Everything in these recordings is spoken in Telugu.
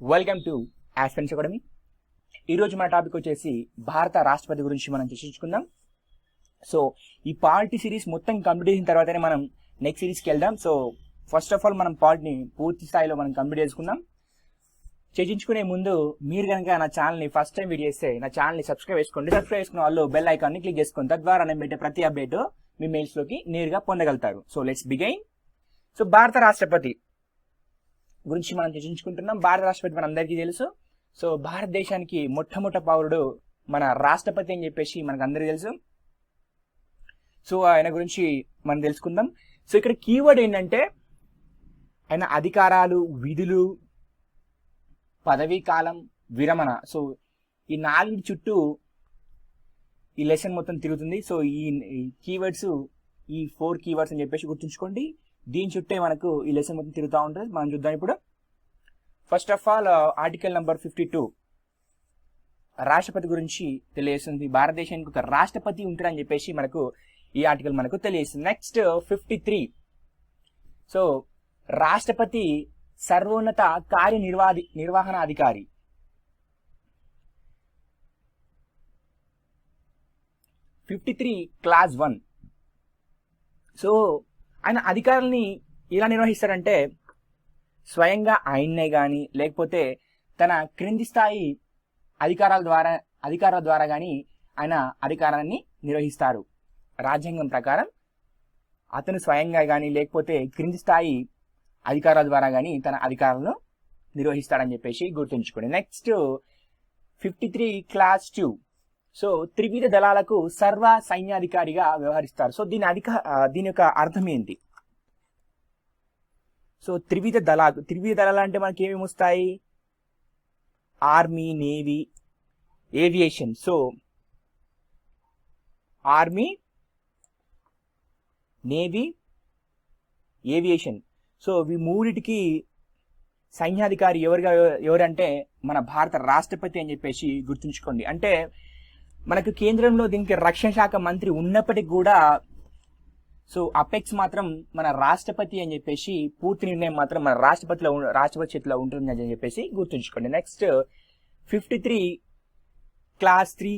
Welcome to ఆస్పెన్స్ academy. ఈరోజు మన టాపిక్ వచ్చేసి భారత రాష్ట్రపతి గురించి మనం చర్చించుకుందాం. సో ఈ పాలిటీ సిరీస్ మొత్తం కంప్లీట్ చేసిన తర్వాతనే మనం నెక్స్ట్ సిరీస్కి వెళ్దాం. సో ఫస్ట్ ఆఫ్ ఆల్ మనం పాలిటీని పూర్తి స్థాయిలో మనం కంప్లీట్ చేసుకుందాం. చర్చించుకునే ముందు మీరు కనుక నా ఛానల్ని ఫస్ట్ టైం వీడియో చేస్తే నా ఛానల్ని సబ్స్క్రైబ్ చేసుకోండి. సబ్స్క్రైబ్ చేసుకున్న వాళ్ళు బెల్ ఐకాన్ని క్లిక్ చేసుకోండి. తద్వారా నేను పెట్టే ప్రతి అప్డేట్ మీ మెయిల్స్లోకి నేరుగా పొందగలుగుతారు. So let's begin. సో భారత రాష్ట్రపతి గురించి మనం చర్చించుకుంటున్నాం. భారత రాష్ట్రపతి మన అందరికీ తెలుసు. సో భారతదేశానికి మొట్టమొదటి పౌరుడు మన రాష్ట్రపతి అని చెప్పేసి మనకు అందరికీ తెలుసు. సో ఆయన గురించి మనం తెలుసుకుందాం. సో ఇక్కడ కీవర్డ్ ఏంటంటే ఆయన అధికారాలు, విధులు, పదవీ కాలం, విరమణ. సో ఈ నాలుగు చుట్టూ ఈ లెసన్ మొత్తం తిరుగుతుంది. సో ఈ కీవర్డ్స్, ఈ 4 కీవర్డ్స్ అని చెప్పేసి గుర్తుంచుకోండి. దీని చుట్టే మనకు ఈ లెసన్ మొత్తం తిరుగుతూ ఉంటుంది. మనం చూద్దాం ఇప్పుడు. First of all article number 52 రాష్ట్రపతి గురించి తెలియజేస్తుంది. భారతదేశానికి ఒక రాష్ట్రపతి ఉంటాడని చెప్పేసి మనకు ఈ ఆర్టికల్ మనకు తెలియజేస్తుంది. నెక్స్ట్ 53. సో రాష్ట్రపతి సర్వోన్నత నిర్వహణ అధికారి. 53 క్లాస్ 1. సో ఆయన అధికారుల్ని ఎలా నిర్వహిస్తారంటే స్వయంగా ఆయన్నే కానీ లేకపోతే తన క్రింది స్థాయి అధికారాల ద్వారా కానీ ఆయన అధికారాన్ని నిర్వహిస్తారు. రాజ్యాంగం ప్రకారం అతను స్వయంగా కానీ లేకపోతే క్రింది స్థాయి అధికారాల ద్వారా కానీ తన అధికారాలను నిర్వహిస్తాడని చెప్పేసి గుర్తుంచుకోండి. Next 53 class 2. సో త్రివిధ దళాలకు సర్వ సైన్యాధికారిగా వ్యవహరిస్తారు. సో దీని యొక్క అర్థం ఏంటి? సో త్రివిధ దళాలు అంటే మనకి ఏమేమి వస్తాయి? Army, navy, aviation. So army, navy, aviation. So ఈ మూడిటికి సైన్యాధికారి ఎవరంటే మన భారత రాష్ట్రపతి అని చెప్పేసి గుర్తుంచుకోండి. అంటే మనకు కేంద్రంలో దీనికి రక్షణ శాఖ మంత్రి ఉన్నప్పటికీ కూడా సో అపెక్స్ మాత్రం మన రాష్ట్రపతి అని చెప్పేసి, పూర్తి నిర్ణయం మాత్రం మన రాష్ట్రపతి చేతిలో ఉంటుంది అని చెప్పేసి గుర్తుంచుకోండి. నెక్స్ట్ 53 క్లాస్ 3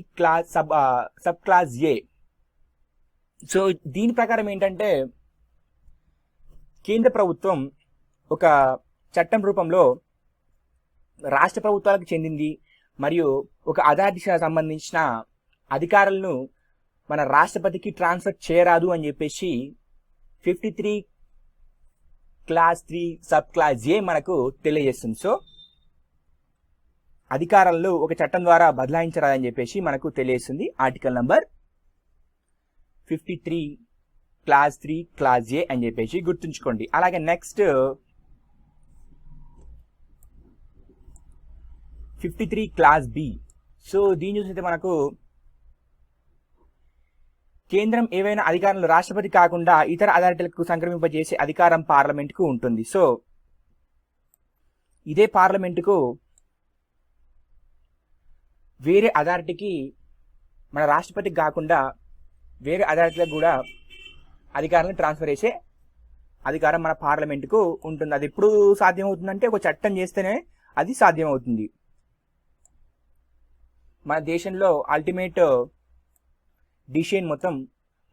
సబ్ క్లాస్ ఏ. సో దీని ప్రకారం ఏంటంటే కేంద్ర ప్రభుత్వం ఒక చట్టం రూపంలో రాష్ట్ర ప్రభుత్వాలకు చెందింది మరియు ఒక అథారిటీకి సంబంధించిన అధికారులను మన రాష్ట్రపతికి ట్రాన్స్ఫర్ చేయరాదు అని చెప్పేసి 53 క్లాస్ 3 సబ్ క్లాస్ ఏ మనకు తెలియజేస్తుంది. సో అధికారాలను ఒక చట్టం ద్వారా బదలాయించరాదని చెప్పేసి మనకు తెలియజేస్తుంది ఆర్టికల్ నంబర్ 53 క్లాస్ 3 క్లాస్ ఏ అని చెప్పేసి గుర్తుంచుకోండి. అలాగే నెక్స్ట్ 53 క్లాస్ బి. సో దీని చూసినట్టు మనకు కేంద్రం ఏవైనా అధికారాలు రాష్ట్రపతి కాకుండా ఇతర అథారిటీలకు సంక్రమింపజేసే అధికారం పార్లమెంటుకు ఉంటుంది. సో ఇదే పార్లమెంటుకు వేరే అథారిటీకి, మన రాష్ట్రపతికి కాకుండా వేరే అథారిటీలకు కూడా అధికారాలను ట్రాన్స్ఫర్ చేసే అధికారం మన పార్లమెంటుకు ఉంటుంది. అది ఎప్పుడు సాధ్యమవుతుందంటే ఒక చట్టం చేస్తేనే అది సాధ్యమవుతుంది. మన దేశంలో అల్టిమేట్ డిసిషన్ మొత్తం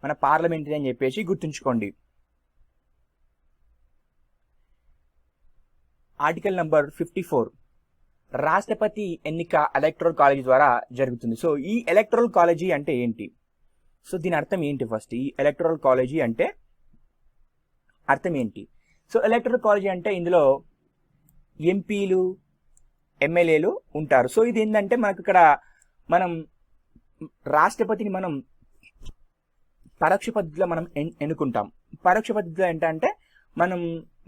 మన పార్లమెంట్ అని చెప్పేసి గుర్తుంచుకోండి. ఆర్టికల్ నంబర్ 54 రాష్ట్రపతి ఎన్నిక ఎలక్టరల్ కాలేజీ ద్వారా జరుగుతుంది. సో ఈ ఎలక్టరల్ కాలేజీ అంటే ఏంటి? సో దీని అర్థం ఏంటి? ఫస్ట్ ఈ ఎలక్టరల్ కాలేజీ అంటే అర్థం ఏంటి? సో ఎలక్టరల్ కాలేజీ అంటే ఇందులో ఎంపీలు, ఎమ్మెల్యేలు ఉంటారు. సో ఇది ఏంటంటే మనకు ఇక్కడ మనం రాష్ట్రపతిని మనం పరోక్ష పద్ధతిలో మనం ఎన్నుకుంటాం. పరోక్ష పద్ధతిలో ఏంటంటే మనం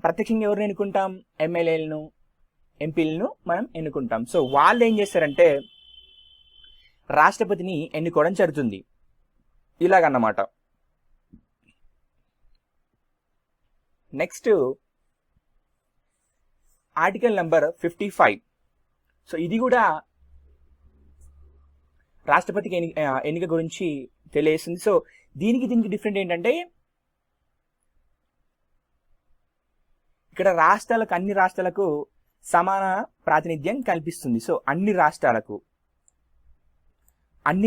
ప్రత్యక్షంగా ఎవరిని ఎన్నుకుంటాం? ఎమ్మెల్యేలను, ఎంపీలను మనం ఎన్నుకుంటాం. సో వాళ్ళు ఏం చేస్తారంటే రాష్ట్రపతిని ఎన్నుకోవడం జరుగుతుంది ఇలాగన్నమాట. Next article number 55. సో ఇది కూడా రాష్ట్రపతికి ఎన్నిక గురించి తెలియజేస్తుంది. సో దీనికి డిఫరెంట్ ఏంటంటే ఇక్కడ అన్ని రాష్ట్రాలకు సమాన ప్రాతినిధ్యం కల్పిస్తుంది. సో అన్ని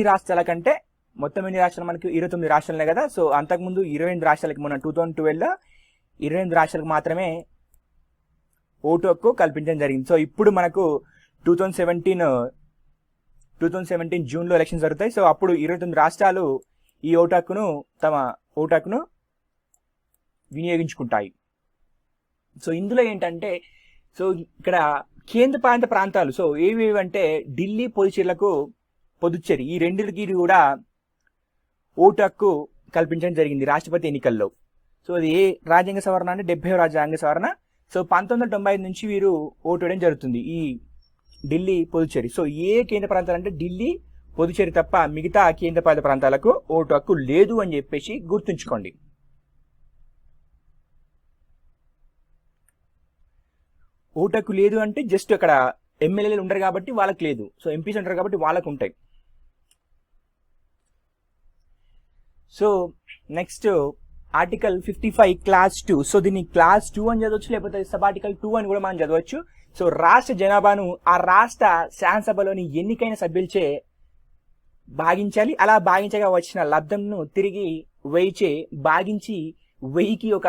రాష్ట్రాల కంటే మొత్తం ఎన్ని రాష్ట్రాలు మనకి 29 రాష్ట్రాలే కదా. సో అంతకుముందు 28 రాష్ట్రాలకి మొన్న 2012లో 28 రాష్ట్రాలకు మాత్రమే ఓటు హక్కు కల్పించడం జరిగింది. సో ఇప్పుడు మనకు 2017 జూన్లో ఎలక్షన్స్ జరుగుతాయి. సో అప్పుడు 29 రాష్ట్రాలు ఈ తమ ఓటు హక్కును వినియోగించుకుంటాయి. సో ఇందులో ఏంటంటే సో ఇక్కడ కేంద్రపాలిత ప్రాంతాలు సో ఏవి అంటే ఢిల్లీ, పుదుచ్చేరి ఈ రెండింటికి కూడా ఓటు హక్కు కల్పించడం జరిగింది రాష్ట్రపతి ఎన్నికల్లో. సో అది ఏ రాజ్యాంగ సవరణ అంటే 70వ రాజ్యాంగ సవరణ. సో 1995 నుంచి వీరు ఓటు వేయడం జరుగుతుంది ఈ ఢిల్లీ, పుదుచ్చేరి. సో ఏ కేంద్ర ప్రాంతాలు అంటే ఢిల్లీ, పుదుచ్చేరి తప్ప మిగతా కేంద్రపాలిత ప్రాంతాలకు ఓటు హక్కు లేదు అని చెప్పేసి గుర్తుంచుకోండి. ఓటు హక్కు లేదు అంటే జస్ట్ అక్కడ ఎమ్మెల్యేలు ఉండరు కాబట్టి వాళ్ళకి లేదు. సో ఎంపీస్ ఉంటారు కాబట్టి వాళ్ళకు ఉంటాయి. So next article 55 class 2. So దీన్ని క్లాస్ 2 అని చదవచ్చు, లేకపోతే సబ్ ఆర్టికల్ 2 అని కూడా మనం చదవచ్చు. సో రాష్ట్ర జనాభాను ఆ రాష్ట్ర శాసనసభలోని ఎన్నికైన సభ్యులచే భాగించాలి. అలా భాగించగా వచ్చిన లబ్ధంను తిరిగి 1000చే భాగించి 1000కి ఒక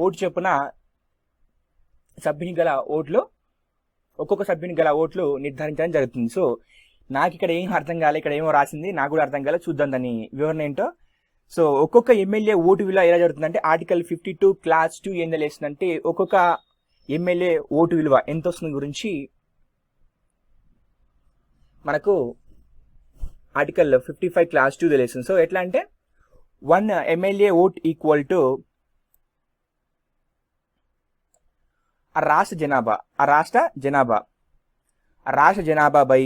ఓటు చొప్పున సభ్యుని గల ఓట్లు ఒక్కొక్క సభ్యుని గల ఓట్లు నిర్ధారించడం జరుగుతుంది. సో నాకు ఇక్కడ ఏం అర్థం కాలే, ఇక్కడ ఏమో రాసింది నాకు కూడా అర్థం కాలే, చూద్దాం దాని వివరణ ఏంటో. సో ఒక్కొక్క ఎమ్మెల్యే ఓటు విలువ ఎలా జరుగుతుందంటే ఆర్టికల్ 52 క్లాస్ 2 ఏం తెలియస్తుందంటే ఒక్కొక్క ఎమ్మెల్యే ఓటు విలువ ఎంత వస్తుంది గురించి మనకు ఆర్టికల్ 55 క్లాస్ 2 తెలుస్తుంది. సో ఎట్లా అంటే 1 ఎమ్మెల్యే ఓట్ ఈక్వల్ టు ఆ రాష్ట్ర జనాభా బై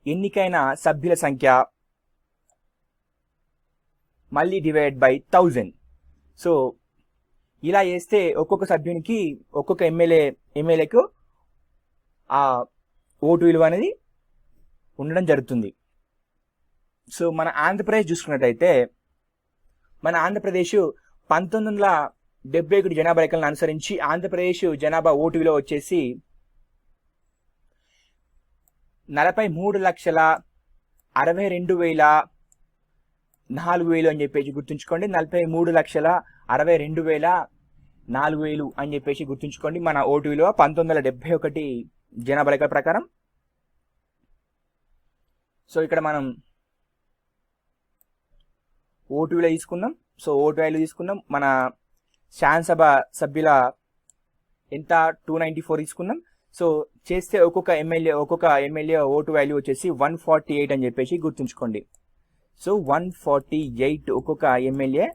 ఎన్నికైన సభ్యుల సంఖ్య మళ్ళీ డివైడ్ బై 1000. సో ఇలా చేస్తే ఒక్కొక్క సభ్యునికి ఒక్కొక్క ఎమ్మెల్యేకు ఆ ఓటు విలువ అనేది ఉండడం జరుగుతుంది. సో మన ఆంధ్రప్రదేశ్ చూసుకున్నట్టయితే మన ఆంధ్రప్రదేశ్ 1971 జనాభా లెక్కలను అనుసరించి ఆంధ్రప్రదేశ్ జనాభా ఓటు విలువ వచ్చేసి 43,62,4000 అని చెప్పేసి గుర్తుంచుకోండి. 43,62,4000 అని చెప్పేసి గుర్తుంచుకోండి మన ఓటు విలువ 1971 జనాభా లెక్కల ప్రకారం. సో ఇక్కడ మనం ఓటు విలువ తీసుకున్నాం. సో ఓటు వాల్యూ తీసుకున్నాం. మన శాసనసభ సభ్యుల ఎంత 294 తీసుకున్నాం. సో చేస్తే ఒక్కొక్క ఎమ్మెల్యే ఓటు వాల్యూ వచ్చేసి 148 అని చెప్పేసి గుర్తుంచుకోండి. సో 148 ఒక్కొక్క ఎమ్మెల్యే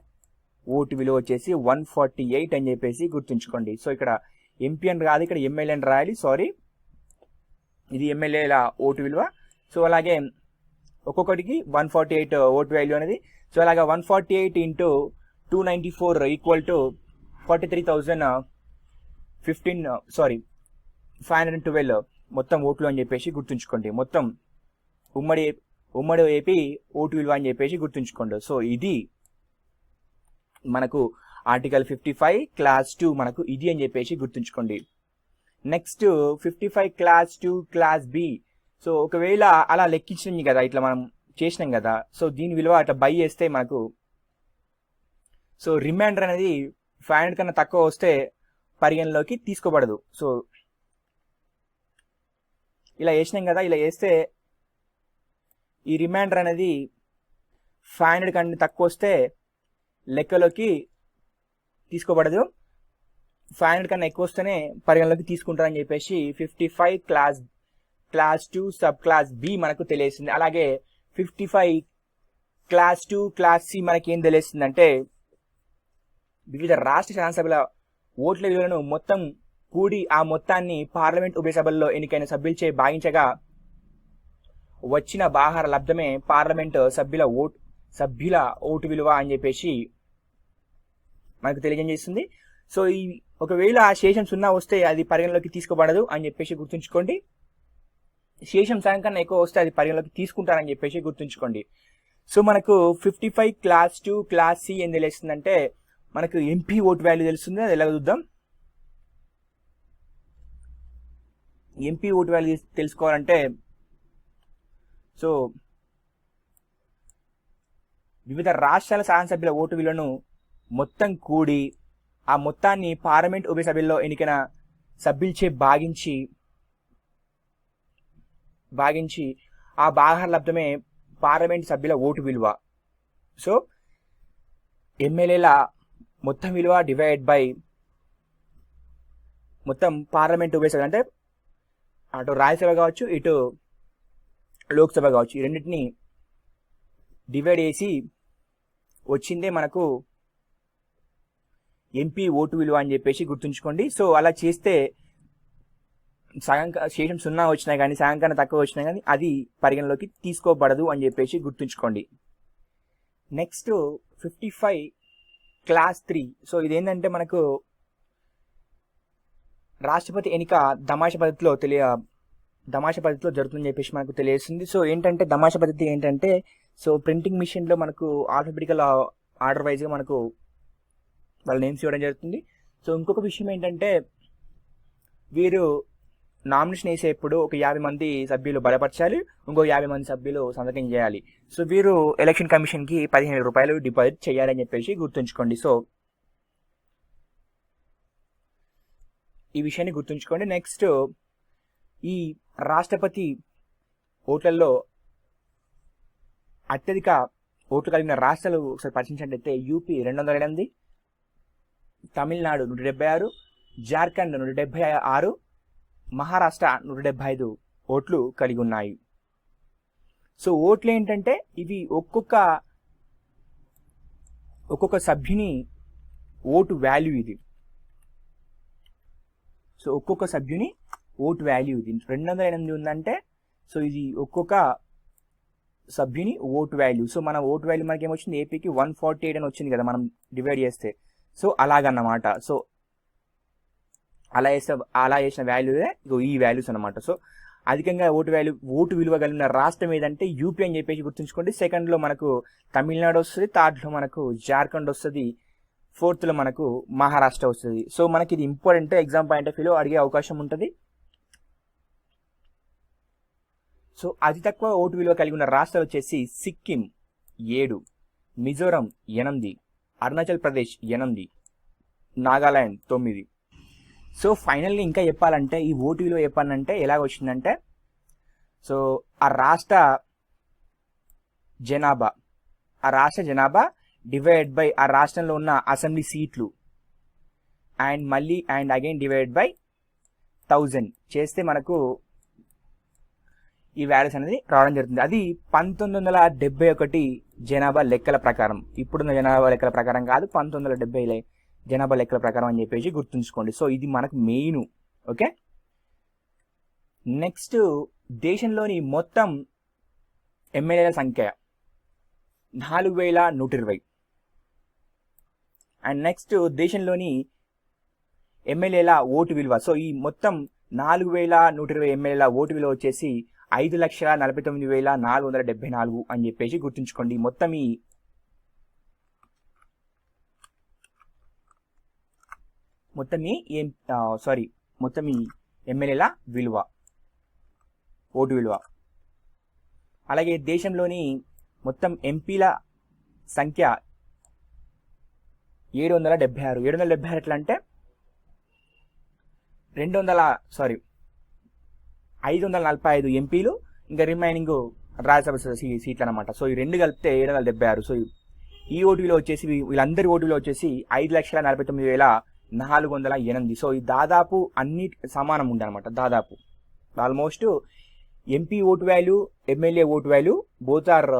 ఓటు విలువ వచ్చేసి 148 అని చెప్పేసి గుర్తుంచుకోండి. సో ఇక్కడ ఎంపీ అని రాదు, ఇక్కడ ఎమ్మెల్యే అని రాయాలి. సారీ, ఇది ఎమ్మెల్యేల ఓటు విలువ. సో అలాగే ఒక్కొక్కటికి 148 ఓటు వాల్యూ అనేది. సో అలాగా 148 ఇంటూ 294 ఈక్వల్ టు 512 మొత్తం ఓట్లు అని చెప్పేసి గుర్తుంచుకోండి. మొత్తం ఉమ్మడి ఏపీ ఓటు విలువ అని చెప్పేసి గుర్తుంచుకోండి. సో ఇది మనకు ఆర్టికల్ 55 క్లాస్ 2 మనకు ఇది అని చెప్పేసి గుర్తుంచుకోండి. Next 55 class 2 class B. So ఒకవేళ అలా లెక్కించినాం కదా, ఇట్లా మనం చేసినాం కదా. సో దీని విలువ అట్లా బై చేస్తే మనకు సో రిమైండర్ అనేది 500 కన్నా తక్కువ వస్తే పరిగణలోకి తీసుకోబడదు. సో ఇలా చేసినాం కదా, ఇలా చేస్తే ఈ రిమైండర్ అనేది 500 కన్నా తక్కువ వస్తే లెక్కలోకి తీసుకోబడదు. 500 కన్నా ఎక్కువ వస్తేనే పరిగణలోకి తీసుకుంటారని చెప్పేసి 55 క్లాస్ 2 సబ్ క్లాస్ బి మనకు తెలియస్తుంది. అలాగే 55 క్లాస్ 2 క్లాస్ సి మనకి ఏం తెలియస్తుందంటే వివిధ రాష్ట్ర శాసనసభల ఓట్ల విలువలను మొత్తం కూడి ఆ మొత్తాన్ని పార్లమెంట్ ఉభయ సభల్లో ఎన్నికైన సభ్యులచే భాగించగా వచ్చిన బాహార లబ్ధమే పార్లమెంట్ సభ్యుల ఓటు విలువ అని చెప్పేసి మనకు తెలియజేస్తుంది. సో ఈ ఒకవేళ ఆ శేషం 0 వస్తే అది పరిగణలోకి తీసుకోబడదు అని చెప్పేసి గుర్తుంచుకోండి. శేషం సగం కన్నా ఎక్కువ వస్తే అది పరిగణలోకి తీసుకుంటారని చెప్పేసి గుర్తుంచుకోండి. సో మనకు 55 క్లాస్ 2 క్లాస్ సి ఏం తెలుస్తుందంటే మనకు ఎంపీ ఓటు వాల్యూ తెలుస్తుంది. అది ఎలా చూద్దాం. ఎంపీ ఓటు వాల్యూ తెలుసుకోవాలంటే సో వివిధ రాష్ట్రాల శాసనసభ్యుల ఓటు విలువను మొత్తం కూడి ఆ మొత్తాన్ని పార్లమెంట్ ఉభయ సభ్యుల్లో ఎన్నికైన సభ్యులచే భాగించి ఆ భాగాల లబ్ధమే పార్లమెంట్ సభ్యుల ఓటు విలువ. సో ఎమ్మెల్యేల మొత్తం విలువ డివైడ్ బై మొత్తం పార్లమెంట్ ఉభయ సభ్యులు, అంటే అటు రాజ్యసభ కావచ్చు ఇటు లోక్సభ కావచ్చు, ఈ రెండింటిని డివైడ్ చేసి వచ్చిందే మనకు ఎంపీ ఓటు విలువ అని చెప్పేసి గుర్తుంచుకోండి. సో అలా చేస్తే సగం శేషం 0 వచ్చినా కానీ సగం కన్నా తక్కువ వచ్చినా కానీ అది పరిగణలోకి తీసుకోబడదు అని చెప్పేసి గుర్తుంచుకోండి. Next 55 class 3. సో ఇదేంటంటే మనకు రాష్ట్రపతి ఎన్నిక దమాషా పద్ధతిలో జరుగుతుందని చెప్పేసి మనకు తెలియజేస్తుంది. సో ఏంటంటే దమాషా పద్ధతి ఏంటంటే సో ప్రింటింగ్ మిషన్లో మనకు ఆల్ఫాబెటికల్ ఆర్డర్ వైజ్గా మనకు వాళ్ళ నేమ్స్ ఇవ్వడం జరుగుతుంది. సో ఇంకొక విషయం ఏంటంటే వీరు నామినేషన్ వేసేప్పుడు ఒక 50 మంది సభ్యులు బలపరచాలి, ఇంకో 50 మంది సభ్యులు సంతకం చేయాలి. సో వీరు ఎలక్షన్ కమిషన్కి 15,000 రూపాయలు డిపాజిట్ చేయాలని చెప్పేసి గుర్తుంచుకోండి. సో ఈ విషయాన్ని గుర్తుంచుకోండి. నెక్స్ట్ ఈ రాష్ట్రపతి ఓట్లలో అత్యధిక ఓట్లు కలిగిన రాష్ట్రాలు ఒకసారి పరిశీలించినట్లయితే యూపీ 208, తమిళనాడు 176, జార్ఖండ్ 176, మహారాష్ట్ర 175 ఓట్లు కలిగి ఉన్నాయి. సో ఓట్లు ఏంటంటే ఇవి ఒక్కొక్క సభ్యుని ఓటు వాల్యూ ఇది. సో ఒక్కొక్క సభ్యుని ఓటు వాల్యూ ఇది 208 ఉందంటే సో ఇది ఒక్కొక్క సభ్యుని ఓటు వాల్యూ. సో మన ఓటు వాల్యూ మనకి ఏమొచ్చింది, ఏపీకి 148 అని వచ్చింది కదా మనం డివైడ్ చేస్తే. సో అలాగన్నమాట. సో అలా చేసిన వాల్యూదే ఈ వాల్యూస్ అనమాట. సో అధికంగా ఓటు విలువ కలిగిన రాష్ట్రం ఏదంటే యూపీ అని చెప్పేసి గుర్తుంచుకోండి. సెకండ్లో మనకు తమిళనాడు వస్తుంది, థర్డ్లో మనకు జార్ఖండ్ వస్తుంది, ఫోర్త్లో మనకు మహారాష్ట్ర వస్తుంది. సో మనకి ఇది ఇంపార్టెంట్, ఎగ్జామ్ పాయింట్ ఆఫ్ వ్యూలో అడిగే అవకాశం ఉంటుంది. సో అతి తక్కువ ఓటు విలువ కలిగి ఉన్న రాష్ట్రాలు వచ్చేసి సిక్కిం 7, మిజోరం 8, అరుణాచల్ ప్రదేశ్ 8, నాగాలాండ్ 9. సో ఫైనల్లీ ఇంకా చెప్పాలంటే ఈ ఓటు విలువ చెప్పాలంటే ఎలాగ వచ్చిందంటే సో ఆ రాష్ట్ర జనాభా డివైడ్ బై ఆ రాష్ట్రంలో ఉన్న అసెంబ్లీ సీట్లు అండ్ అగైన్ డివైడ్ బై 1000 చేస్తే మనకు ఈ వాల్యూస్ అనేది రావడం జరుగుతుంది. అది 1971 జనాభా లెక్కల ప్రకారం, ఇప్పుడున్న జనాభా లెక్కల ప్రకారం కాదు, 1970 జనాభా లెక్కల ప్రకారం అని చెప్పేసి గుర్తుంచుకోండి. సో ఇది మనకు మెయిన్. ఓకే, నెక్స్ట్ దేశంలోని మొత్తం ఎమ్మెల్యేల సంఖ్య 4120. అండ్ నెక్స్ట్ దేశంలోని ఎమ్మెల్యేల ఓటు విలువ. సో ఈ మొత్తం 4120 ఎమ్మెల్యేల ఓటు విలువ వచ్చేసి 5,49,474 అని చెప్పేసి గుర్తుంచుకోండి. మొత్తం ఈ ఎమ్మెల్యేల విలువ, ఓటు విలువ. అలాగే దేశంలోని మొత్తం ఎంపీల సంఖ్య 776. 776 ఎట్లా అంటే 545 ఎంపీలు, ఇంకా రిమైనింగ్ రాజ్యసభ సీట్లు అనమాట. సో ఈ రెండు కలిపితే 776. సో ఈ ఓటు విలువ వచ్చేసి వీళ్ళందరి ఓటు విలువ వచ్చేసి 5,49,408. సో ఈ దాదాపు అన్ని సమానం ఉంది అనమాట. దాదాపు almost MP vote value, MLA vote value both are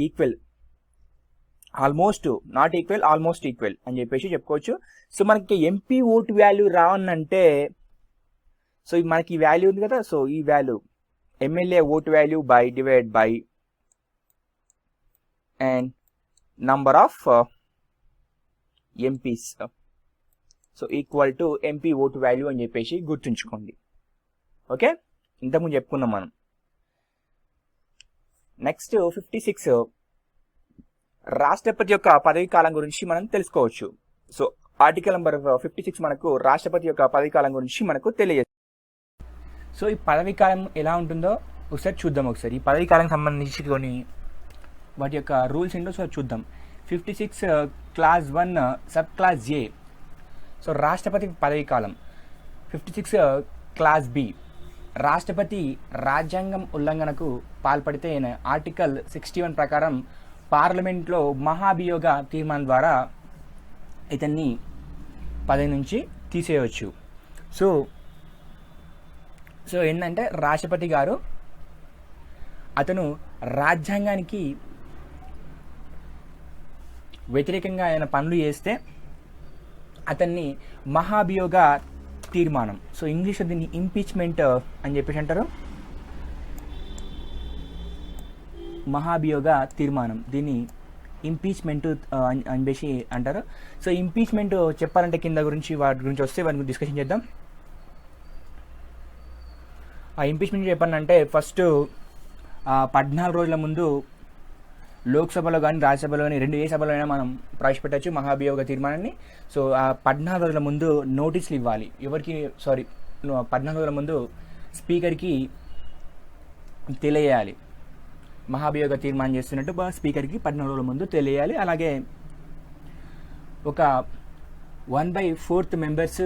equal, almost not equal, almost equal అని చెప్పేసి చెప్పుకోవచ్చు. సో మనకి ఎంపీ ఓటు వాల్యూ రావనంటే సో మనకి ఈ వాల్యూ ఉంది కదా, సో ఈ value MLA vote value divide by and number of MPs, so equal to MP vote value అని చెప్పేసి గుర్తుంచుకోండి. ఓకే, ఇంతకుముందు చెప్పుకున్నాం మనం. నెక్స్ట్ 56 రాష్ట్రపతి యొక్క పదవీ కాలం గురించి మనం తెలుసుకోవచ్చు. సో ఆర్టికల్ నెంబర్ 56 మనకు రాష్ట్రపతి యొక్క పదవీ కాలం గురించి మనకు తెలియజేస్తుంది. సో ఈ పదవీ కాలం ఎలా ఉంటుందో ఒకసారి చూద్దాం. ఒకసారి ఈ పదవీ కాలం సంబంధించి కొన్ని వాటి యొక్క రూల్స్ ఏంటో సో చూద్దాం. 56 క్లాస్ 1 సబ్ క్లాస్ ఏ, సో రాష్ట్రపతి పదవీ కాలం. 56 క్లాస్ బి, రాష్ట్రపతి రాజ్యాంగం ఉల్లంఘనకు పాల్పడితే ఆర్టికల్ 61 ప్రకారం పార్లమెంట్లో మహాభియోగ తీర్మానం ద్వారా ఇతన్ని పదవి నుంచి తీసేయవచ్చు. సో ఏంటంటే రాష్ట్రపతి గారు అతను రాజ్యాంగానికి వ్యతిరేకంగా ఆయన పనులు చేస్తే అతన్ని మహాభియోగ తీర్మానం, సో ఇంగ్లీష్లో దీన్ని ఇంపీచ్మెంట్ అని చెప్పేసి అంటారు. మహాభియోగ తీర్మానం, దీన్ని ఇంపీచ్మెంట్ అని చెప్పేసి అంటారు. సో ఇంపీచ్మెంట్ చెప్పాలంటే కింద గురించి వాటి గురించి వస్తే వాటి గురించి డిస్కషన్ చేద్దాం. ఆ ఇంపీచ్మెంట్ చెప్పాలంటే ఫస్ట్ 14 రోజుల ముందు లోక్సభలో కానీ రాజ్యసభలో కానీ ఏ సభలో అయినా మనం ప్రవేశపెట్టచ్చు మహాభియోగ తీర్మానాన్ని. సో ఆ 14 రోజుల ముందు నోటీసులు ఇవ్వాలి. 14 రోజుల ముందు స్పీకర్కి తెలియజేయాలి. మహాభియోగ తీర్మానం చేస్తున్నట్టు స్పీకర్కి 14 రోజుల ముందు తెలియాలి. అలాగే ఒక 1/4 మెంబర్స్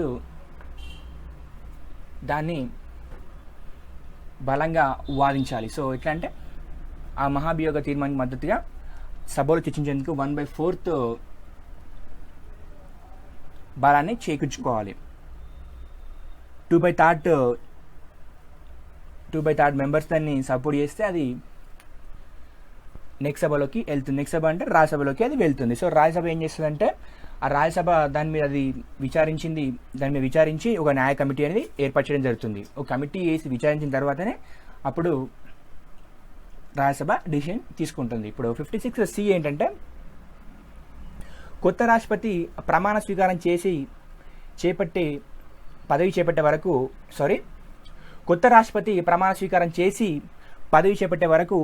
దాన్ని బలంగా వాదించాలి. సో ఎట్లా అంటే ఆ మహాభియోగ తీర్మానానికి మద్దతుగా సభలో చర్చించేందుకు 1/4 బలాన్ని చేకూర్చుకోవాలి. 2/3 మెంబర్స్ దాన్ని సపోర్ట్ చేస్తే అది నెక్స్ట్ సభలోకి వెళ్తుంది. నెక్స్ట్ సభ అంటే రాజ్యసభలోకి అది వెళ్తుంది. సో రాజ్యసభ ఏం చేస్తుందంటే ఆ రాజ్యసభ దాని మీద విచారించి ఒక న్యాయ కమిటీ అనేది ఏర్పాటు చేయడం జరుగుతుంది. ఒక కమిటీ వేసి విచారించిన తర్వాతనే అప్పుడు రాజ్యసభ డిసిషన్ తీసుకుంటుంది. ఇప్పుడు 56C ఏంటంటే కొత్త రాష్ట్రపతి ప్రమాణ స్వీకారం కొత్త రాష్ట్రపతి ప్రమాణ స్వీకారం చేసి పదవి చేపట్టే వరకు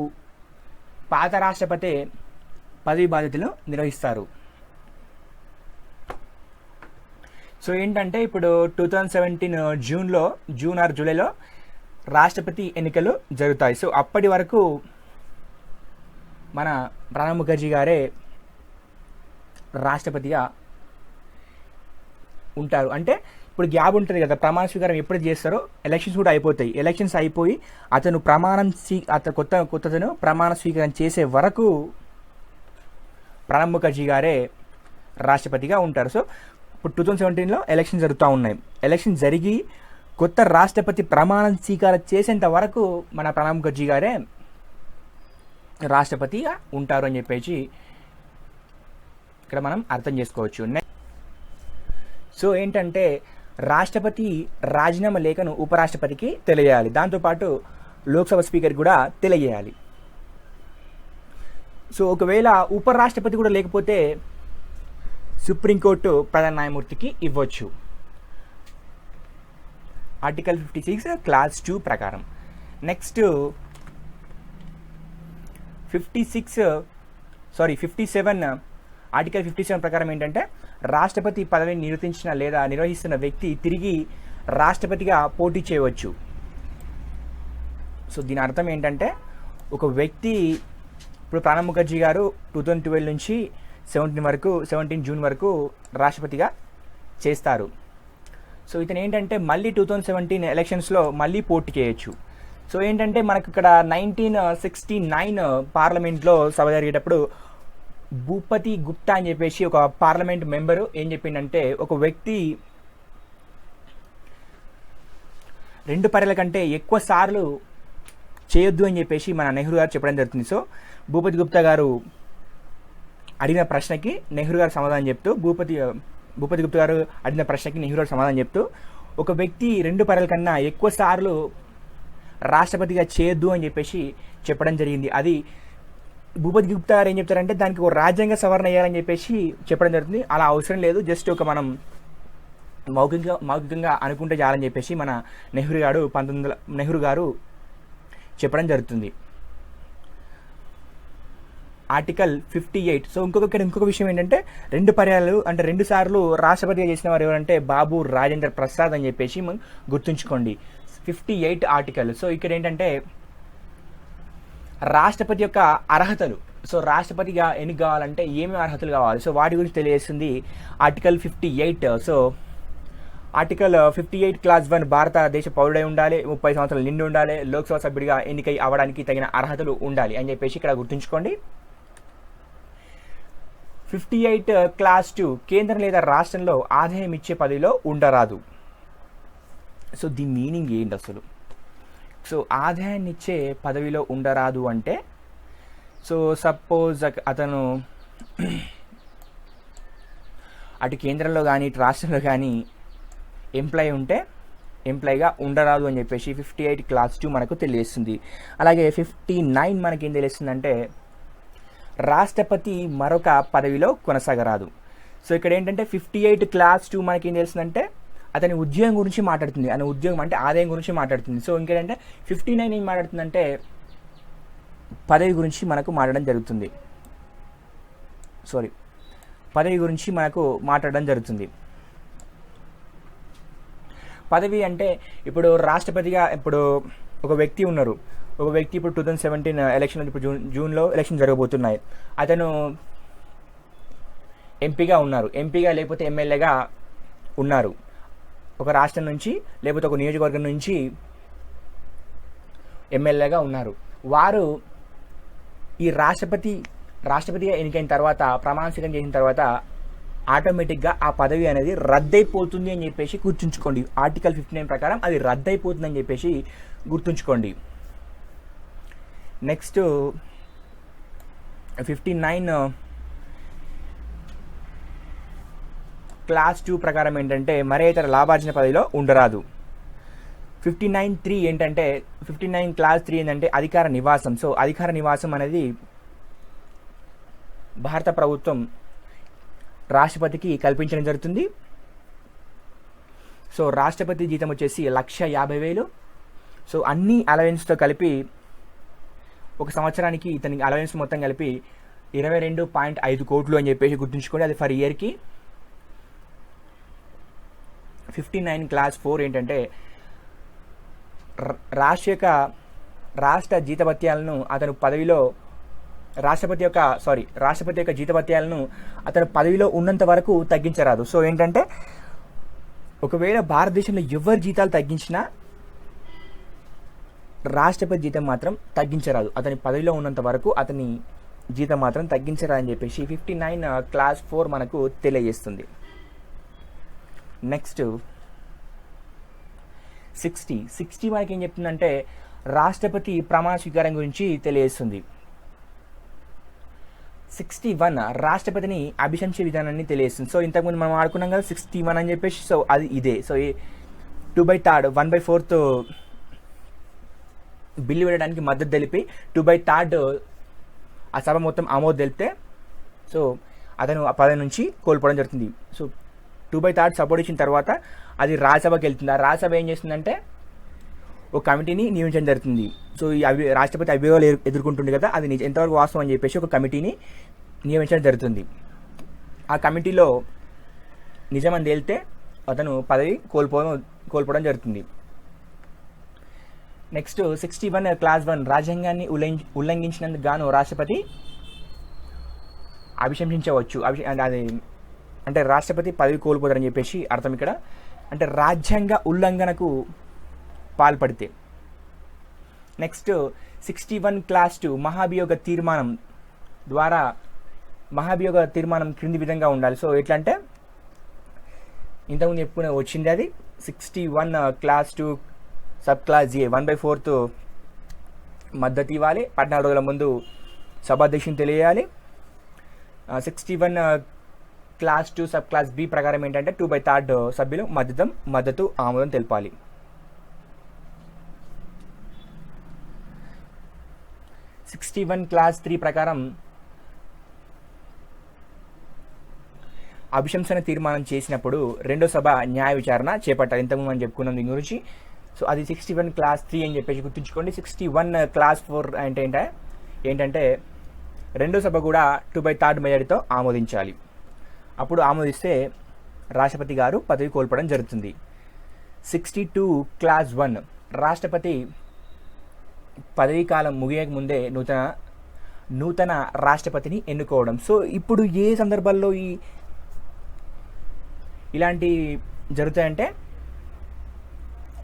పాత రాష్ట్రపతి పదవి బాధ్యతలు నిర్వహిస్తారు. సో ఏంటంటే ఇప్పుడు 2017 జూన్ ఆర్ జూలైలో రాష్ట్రపతి ఎన్నికలు జరుగుతాయి. సో అప్పటి వరకు మన ప్రణబ్ ముఖర్జీ గారే రాష్ట్రపతిగా ఉంటారు. అంటే ఇప్పుడు గ్యాప్ ఉంటుంది కదా, ప్రమాణ స్వీకారం ఎప్పుడు చేస్తారో ఎలక్షన్స్ కూడా అయిపోతాయి. ఎలక్షన్స్ అయిపోయి అతను కొత్తను ప్రమాణ స్వీకారం చేసే వరకు ప్రణబ్ ముఖర్జీ గారే రాష్ట్రపతిగా ఉంటారు. సో ఇప్పుడు 2017లో ఎలక్షన్ జరుగుతూ ఉన్నాయి. ఎలక్షన్ జరిగి కొత్త రాష్ట్రపతి ప్రమాణం స్వీకారం చేసేంత వరకు మన ప్రణబ్ ముఖర్జీ గారే రాష్ట్రపతిగా ఉంటారు అని చెప్పేసి ఇక్కడ మనం అర్థం చేసుకోవచ్చు. సో ఏంటంటే రాష్ట్రపతి రాజీనామా లేఖను ఉపరాష్ట్రపతికి తెలియజేయాలి. దాంతోపాటు లోక్సభ స్పీకర్ కూడా తెలియజేయాలి. సో ఒకవేళ ఉపరాష్ట్రపతి కూడా లేకపోతే సుప్రీంకోర్టు ప్రధాన న్యాయమూర్తికి ఇవ్వచ్చు. ఆర్టికల్ 56 క్లాస్ 2 ప్రకారం. నెక్స్ట్ 57 ఆర్టికల్ 57 ప్రకారం ఏంటంటే రాష్ట్రపతి పదవిని నిర్వర్తించిన లేదా నిర్వహిస్తున్న వ్యక్తి తిరిగి రాష్ట్రపతిగా పోటీ చేయవచ్చు. సో దీని అర్థం ఏంటంటే ఒక వ్యక్తి ఇప్పుడు ప్రణబ్ ముఖర్జీ గారు 2012 నుంచి 17 జూన్ వరకు రాష్ట్రపతిగా చేస్తారు. సో ఇతను ఏంటంటే మళ్ళీ 2017 ఎలక్షన్స్లో మళ్ళీ పోటీ చేయొచ్చు. సో ఏంటంటే మనకు ఇక్కడ 1969 పార్లమెంట్లో సభ జరిగేటప్పుడు భూపతి గుప్తా అని చెప్పేసి ఒక పార్లమెంట్ మెంబరు ఏం చెప్పిండంటే ఒక వ్యక్తి 2 పర్యాల కంటే ఎక్కువ సార్లు చేయొద్దు అని చెప్పేసి మన నెహ్రూ గారు చెప్పడం జరుగుతుంది. సో భూపతి గుప్తా గారు అడిగిన ప్రశ్నకి నెహ్రూ గారు సమాధానం చెప్తూ భూపతి గుప్తా గారు అడిగిన ప్రశ్నకి నెహ్రూ గారు సమాధానం చెప్తూ ఒక వ్యక్తి 2 పర్యాల కన్నా ఎక్కువ సార్లు రాష్ట్రపతిగా చేయొద్దు అని చెప్పేసి చెప్పడం జరిగింది. అది భూపతి గుప్తా గారు ఏం చెప్తారంటే దానికి ఒక రాజ్యాంగ సవరణ చేయాలని చెప్పేసి చెప్పడం జరుగుతుంది. అలా అవసరం లేదు, జస్ట్ ఒక మనం మౌఖికంగా అనుకుంటే చాలని చెప్పేసి మన నెహ్రూ గారు చెప్పడం జరుగుతుంది. ఆర్టికల్ 58. సో ఇంకొక విషయం ఏంటంటే 2 పర్యాలు అంటే 2 సార్లు రాష్ట్రపతిగా చేసిన వారు ఎవరంటే బాబు రాజేంద్ర ప్రసాద్ అని చెప్పేసి గుర్తుంచుకోండి. 58 ఆర్టికల్. సో ఇక్కడ ఏంటంటే రాష్ట్రపతి యొక్క అర్హతలు. సో రాష్ట్రపతిగా ఎన్నిక కావాలంటే ఏమేమి అర్హతలు కావాలి, సో వాటి గురించి తెలియజేస్తుంది ఆర్టికల్ 58. సో ఆర్టికల్ 58 క్లాస్ 1 భారతదేశ పౌరుడై ఉండాలి, 30 సంవత్సరాలు నిండి ఉండాలి, లోక్సభ సభ్యుడిగా ఎన్నికై అవ్వడానికి తగిన అర్హతలు ఉండాలి అని చెప్పేసి ఇక్కడ గుర్తుంచుకోండి. 58 క్లాస్ 2 కేంద్రం లేదా రాష్ట్రంలో ఆదాయం ఇచ్చే పదవిలో ఉండరాదు. సో దీని మీనింగ్ ఏంటి అసలు? సో ఆదాయాన్ని ఇచ్చే పదవిలో ఉండరాదు అంటే, సో సపోజ్ అతను అటు కేంద్రంలో కానీ ఇటు రాష్ట్రంలో కానీ ఎంప్లాయీ ఉంటే ఎంప్లాయీగా ఉండరాదు అని చెప్పేసి 58 క్లాస్ 2 మనకు తెలియజేస్తుంది. అలాగే 59 మనకేం తెలియజేస్తుందంటే రాష్ట్రపతి మరొక పదవిలో కొనసాగరాదు. సో ఇక్కడ ఏంటంటే 58 క్లాస్ 2 మనకేం తెలుస్తుందంటే అతని ఉద్యోగం గురించి మాట్లాడుతుంది, అతని ఉద్యోగం అంటే ఆదాయం గురించి మాట్లాడుతుంది. సో ఇంకేంటంటే 59 ఏం మాట్లాడుతుందంటే పదవి గురించి మనకు మాట్లాడడం జరుగుతుంది. పదవి గురించి మనకు మాట్లాడడం జరుగుతుంది. పదవి అంటే ఇప్పుడు రాష్ట్రపతిగా ఇప్పుడు ఒక వ్యక్తి ఉన్నారు, ఒక వ్యక్తి ఇప్పుడు 2017 ఎలక్షన్, ఇప్పుడు జూన్లో ఎలక్షన్ జరగబోతున్నాయి. అతను ఎంపీగా ఉన్నారు, ఎంపీగా లేకపోతే ఎమ్మెల్యేగా ఉన్నారు. ఒక రాష్ట్రం నుంచి లేకపోతే ఒక నియోజకవర్గం నుంచి ఎమ్మెల్యేగా ఉన్నారు. వారు ఈ రాష్ట్రపతిగా ఎన్నికైన తర్వాత, ప్రమాణ స్వీకారం చేసిన తర్వాత ఆటోమేటిక్గా ఆ పదవి అనేది రద్దయిపోతుంది అని చెప్పేసి గుర్తుంచుకోండి. ఆర్టికల్ 59 ప్రకారం అది రద్దయిపోతుంది అని చెప్పేసి గుర్తుంచుకోండి. నెక్స్ట్ 59 క్లాస్ 2 ప్రకారం ఏంటంటే మరే ఇతర లాభార్జన పదవిలో ఉండరాదు. 59(3) ఏంటంటే 59 క్లాస్ 3 ఏంటంటే అధికార నివాసం. సో అధికార నివాసం అనేది భారత ప్రభుత్వం రాష్ట్రపతికి కల్పించడం జరుగుతుంది. సో రాష్ట్రపతి జీతం వచ్చేసి 1,50,000. సో అన్ని అలవెన్స్తో కలిపి ఒక సంవత్సరానికి ఇతనికి అలవెన్స్ మొత్తం కలిపి 22.5 కోట్లు అని చెప్పేసి గుర్తుంచుకోండి. అది ఫర్ ఇయర్కి. 59 క్లాస్ 4 ఏంటంటే రాష్ట్ర జీతభత్యాలను అతను పదవిలో రాష్ట్రపతి యొక్క జీతభత్యాలను అతను పదవిలో ఉన్నంత వరకు తగ్గించరాదు. సో ఏంటంటే ఒకవేళ భారతదేశంలో ఎవరి జీతాలు తగ్గించినా రాష్ట్రపతి జీతం మాత్రం తగ్గించరాదు. అతని పదవిలో ఉన్నంత వరకు అతని జీతం మాత్రం తగ్గించరాదు అని చెప్పేసి 59 క్లాస్ 4 మనకు తెలియజేస్తుంది. నెక్స్ట్ 60 మనకి ఏం చెప్తుందంటే రాష్ట్రపతి ప్రమాణ స్వీకారం గురించి తెలియజేస్తుంది. 61 రాష్ట్రపతిని అభిశంసే విధానాన్ని తెలియజేస్తుంది. సో ఇంతకుముందు మనం ఆడుకున్నాం కదా 61 అని చెప్పేసి. సో అది ఇదే. సో 2/3 1/4 బిల్లు వేయడానికి మద్దతు తెలిపి 2/3 ఆ సభ మొత్తం ఆమోదం తెలిపితే సో అతను ఆ పదవి నుంచి కోల్పోవడం జరుగుతుంది. సో 2/3 సపోర్ట్ ఇచ్చిన తర్వాత అది రాజ్యసభకి వెళ్తుంది. ఆ రాజ్యసభ ఏం చేస్తుందంటే ఒక కమిటీని నియమించడం జరుగుతుంది. సో ఈ రాష్ట్రపతి అభియోగాలు ఎదుర్కొంటుంది కదా, అది ఎంతవరకు వాస్తవం అని చెప్పేసి ఒక కమిటీని నియమించడం జరుగుతుంది. ఆ కమిటీలో నిజమని తేలితే అతను పదవి కోల్పోవడం జరుగుతుంది. నెక్స్ట్ 61 క్లాస్ 1 రాజ్యాంగాన్ని ఉల్లంఘించినందుకు గాను రాష్ట్రపతి అభిశంసించవచ్చు. అది అంటే రాష్ట్రపతి పదవి కోల్పోతారని చెప్పేసి అర్థం ఇక్కడ. అంటే రాజ్యాంగ ఉల్లంఘనకు పాల్పడితే. నెక్స్ట్ 61 క్లాస్ 2 మహాభియోగ తీర్మానం క్రింది విధంగా ఉండాలి. సో ఎట్లా అంటే ఇంతకుముందు ఎప్పుడు వచ్చింది అది 61 క్లాస్ 2 సబ్ క్లాస్ ఏ 1/4 మద్దతు ఇవ్వాలి, 14 రోజుల ముందు సభాధ్యక్షుని తెలియాలి. 61 క్లాస్ 2 సబ్ క్లాస్ బి ప్రకారం ఏంటంటే 2/3 సభ్యులు మద్దతు ఆమోదం తెలపాలి. క్లాస్ 3 ప్రకారం అభిశంసన తీర్మానం చేసినప్పుడు రెండో సభ న్యాయ విచారణ చేపట్టాలి. ఇంతకుముందు మనం చెప్పుకున్నాం దీని గురించి. సో అది 61 క్లాస్ 3 అని చెప్పేసి గుర్తుంచుకోండి. 61 క్లాస్ 4 అంటే ఏంటంటే రెండో సభ కూడా 2/3 మెజారిటీతో ఆమోదించాలి. అప్పుడు ఆమోదిస్తే రాష్ట్రపతి గారు పదవి కోల్పోవడం జరుగుతుంది. 62 క్లాస్ 1 రాష్ట్రపతి పదవీ కాలం ముగియక ముందే నూతన రాష్ట్రపతిని ఎన్నుకోవడం. సో ఇప్పుడు ఏ సందర్భాల్లో ఇలాంటి జరుగుతాయంటే,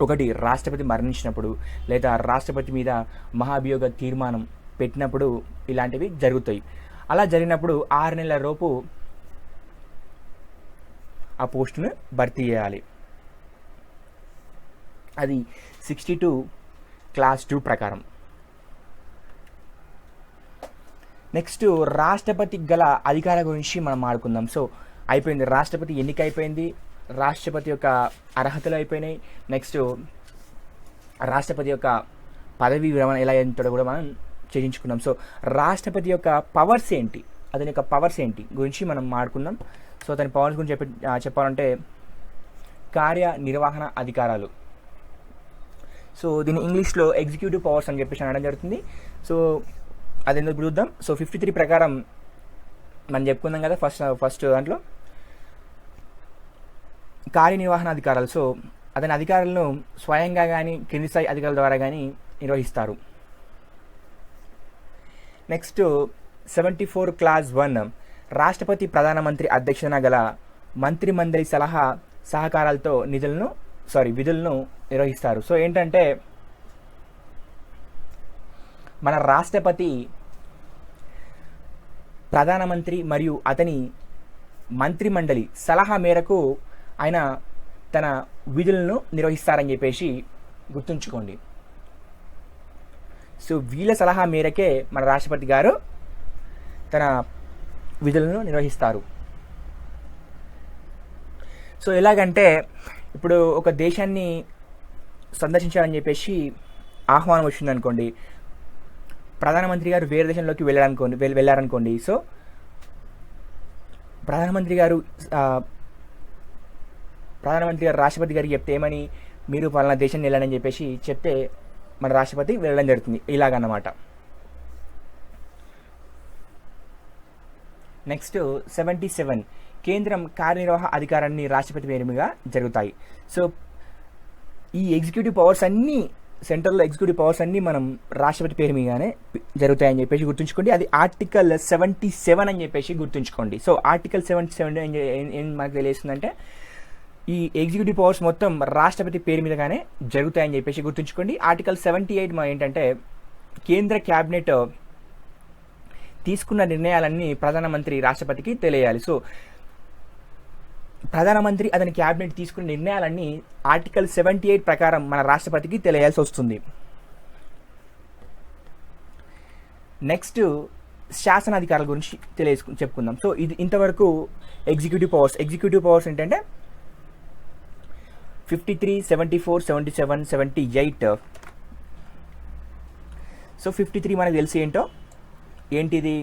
ఒకటి రాష్ట్రపతి మరణించినప్పుడు, లేదా రాష్ట్రపతి మీద మహాభియోగ తీర్మానం పెట్టినప్పుడు ఇలాంటివి జరుగుతాయి. అలా జరిగినప్పుడు 6 నెలల లోపు ఆ పోస్టును భర్తీ చేయాలి. అది 62 క్లాస్ 2 ప్రకారం. నెక్స్ట్ రాష్ట్రపతి గల అధికారాల గురించి మనం మాట్లాడుకుందాం. సో అయిపోయింది, రాష్ట్రపతి ఎన్నిక అయిపోయింది, రాష్ట్రపతి యొక్క అర్హతలు అయిపోయినాయి. నెక్స్ట్ రాష్ట్రపతి యొక్క పదవీ విరమణ ఎలా ఎంతో కూడా మనం చర్చించుకున్నాం. సో రాష్ట్రపతి యొక్క పవర్స్ ఏంటి, అతని యొక్క పవర్స్ ఏంటి గురించి మనం మాట్లాడుకుందాం. సో అతని పవర్స్ గురించి చెప్పాలంటే కార్యనిర్వహణ అధికారాలు. సో దీన్ని ఇంగ్లీష్లో ఎగ్జిక్యూటివ్ పవర్స్ అని చెప్పేసి అనడం జరుగుతుంది. సో అది ఎందుకు చూద్దాం. సో 53 ప్రకారం మనం చెప్పుకుందాం కదా ఫస్ట్ దాంట్లో కార్యనిర్వహణ అధికారాలు. సో అతని అధికారాలను స్వయంగా కానీ కింది స్థాయి అధికారుల ద్వారా కానీ నిర్వహిస్తారు. నెక్స్ట్ 74 క్లాస్ 1 రాష్ట్రపతి ప్రధానమంత్రి అధ్యక్షతన గల మంత్రిమండలి సహకారాలతో విధులను నిర్వహిస్తారు. సో ఏంటంటే, మన రాష్ట్రపతి ప్రధానమంత్రి మరియు అతని మంత్రిమండలి సలహా మేరకు ఆయన తన విధులను నిర్వహిస్తారని చెప్పేసి గుర్తుంచుకోండి. సో వీళ్ళ సలహా మేరకే మన రాష్ట్రపతి గారు తన విధులను నిర్వహిస్తారు. సో ఎలాగంటే, ఇప్పుడు ఒక దేశాన్ని సందర్శించాలని చెప్పేసి ఆహ్వానం వచ్చిందనుకోండి, ప్రధానమంత్రి గారు వేరే దేశంలోకి వెళ్ళారనుకోండి. సో ప్రధానమంత్రి గారు రాష్ట్రపతి గారికి చెప్తే ఏమని, మీరు పలానా దేశాన్ని వెళ్ళాలని చెప్పేసి చెప్తే మన రాష్ట్రపతి వెళ్ళడం జరుగుతుంది, ఇలాగన్నమాట. నెక్స్ట్ 77 కేంద్రం కార్యనిర్వాహక అధికారాన్ని రాష్ట్రపతి పేరుగా జరుగుతాయి. సో ఈ ఎగ్జిక్యూటివ్ పవర్స్ అన్నీ, సెంట్రల్లో ఎగ్జిక్యూటివ్ పవర్స్ అన్నీ మనం రాష్ట్రపతి పేరు మీదనే జరుగుతాయని చెప్పేసి గుర్తుంచుకోండి. అది ఆర్టికల్ 77 అని చెప్పేసి గుర్తుంచుకోండి. సో ఆర్టికల్ 77 ఏం మనకు తెలియస్తుందంటే, ఈ ఎగ్జిక్యూటివ్ పవర్స్ మొత్తం రాష్ట్రపతి పేరు మీదగానే జరుగుతాయని చెప్పేసి గుర్తుంచుకోండి. ఆర్టికల్ 78 ఏంటంటే, కేంద్ర క్యాబినెట్ తీసుకున్న నిర్ణయాలన్నీ ప్రధానమంత్రి రాష్ట్రపతికి తెలియాలి. సో ప్రధానమంత్రి అతని క్యాబినెట్ తీసుకున్న నిర్ణయాలన్నీ ఆర్టికల్ 78 ప్రకారం మన రాష్ట్రపతికి తెలియాల్సి వస్తుంది. నెక్స్ట్ శాసనాధికారుల గురించి చెప్పుకుందాం. సో ఇది ఇంతవరకు ఎగ్జిక్యూటివ్ పవర్స్ ఏంటంటే 53, 74, 77, 78. సో 53 మనకు తెలిసి ఏంటిది,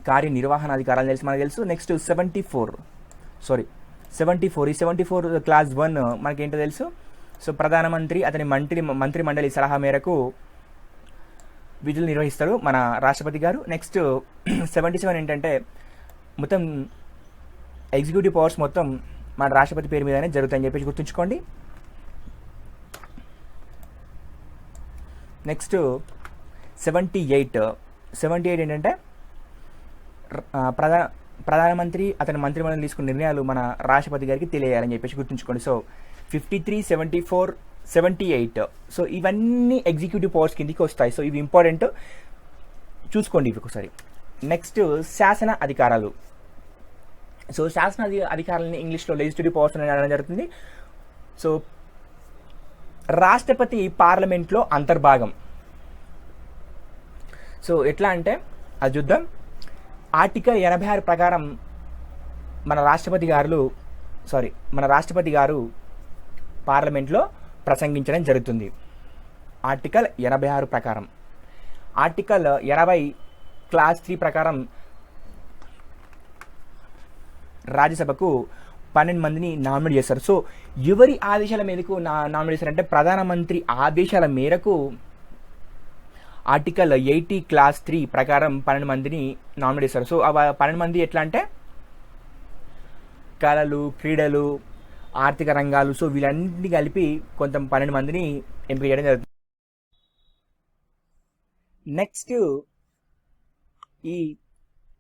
కార్యనిర్వహణ అధికారాలు మనకు తెలుసు. నెక్స్ట్ 74 ఈ 74 క్లాస్ 1 మనకేంటో తెలుసు. సో ప్రధానమంత్రి అతని మంత్రిమండలి సలహా మేరకు విధులు నిర్వహిస్తారు మన రాష్ట్రపతి గారు. నెక్స్ట్ 77 ఏంటంటే, మొత్తం ఎగ్జిక్యూటివ్ పవర్స్ మొత్తం మన రాష్ట్రపతి పేరు మీదనే జరుగుతాయని చెప్పేసి గుర్తుంచుకోండి. నెక్స్ట్ 78 ఏంటంటే, ప్రధానమంత్రి అతని మంత్రిమండలి తీసుకున్న నిర్ణయాలు మన రాష్ట్రపతి గారికి తెలియాలని చెప్పేసి గుర్తుంచుకోండి. సో 53, 74, 78. సో ఇవన్నీ ఎగ్జిక్యూటివ్ పవర్స్ కిందకి వస్తాయి. సో ఇవి ఇంపార్టెంట్, చూసుకోండి ఇవి ఒకసారి. నెక్స్ట్ శాసన అధికారాలు. సో శాసన అధికారాలని ఇంగ్లీష్లో లెజిస్లేటివ్ పవర్స్ అని అనడం జరుగుతుంది. సో రాష్ట్రపతి పార్లమెంట్లో అంతర్భాగం. సో ఎట్లా అంటే అది చూద్దాం. ఆర్టికల్ 86 ప్రకారం మన రాష్ట్రపతి గారు పార్లమెంట్లో ప్రసంగించడం జరుగుతుంది. ఆర్టికల్ 86 ప్రకారం. ఆర్టికల్ 80 క్లాస్ 3 ప్రకారం రాజ్యసభకు 12 మందిని నామినేట్ చేస్తారు. సో ఎవరి ఆదేశాల మేరకు నామినేట్ చేస్తారంటే, ప్రధానమంత్రి ఆదేశాల మేరకు ఆర్టికల్ 80 క్లాస్ 3 ప్రకారం 12 మందిని నామినేట్ చేస్తారు. సో ఆ 12 మంది ఎట్లా అంటే, కళలు, క్రీడలు, ఆర్థిక రంగాలు, సో వీళ్ళన్నింటినీ కలిపి కొంత 12 మందిని ఎంపిక చేయడం జరుగుతుంది. నెక్స్ట్ ఈ